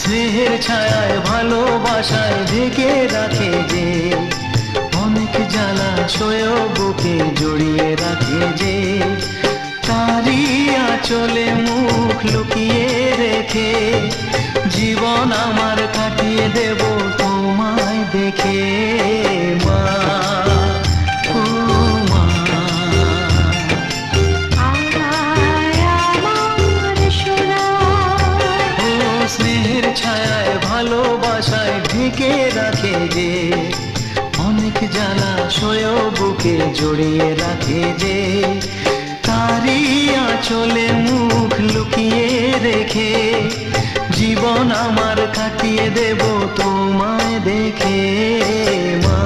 স্নেহের ছায়ায় ভালোবাসায় ঢেকে রাখে যে, অনেক জ্বালা সয়েও বুকে জড়িয়ে রাখে যে, তারই আঁচলে মুখ লুকিয়ে রেখে জীবন আমার কাটিয়ে দেব তোমায় দেখে। মা, ও মা, ও স্নেহের ছায়ায় ভালোবাসায় ঢেকে রাখে যে, অনেক জ্বালা সয়েও বুকে জড়িয়ে রাখে যে, তারই আঁচলে মুখ লুকিয়ে রেখে জীবন আমার কাটিয়ে দেব তোমায় দেখে। মা।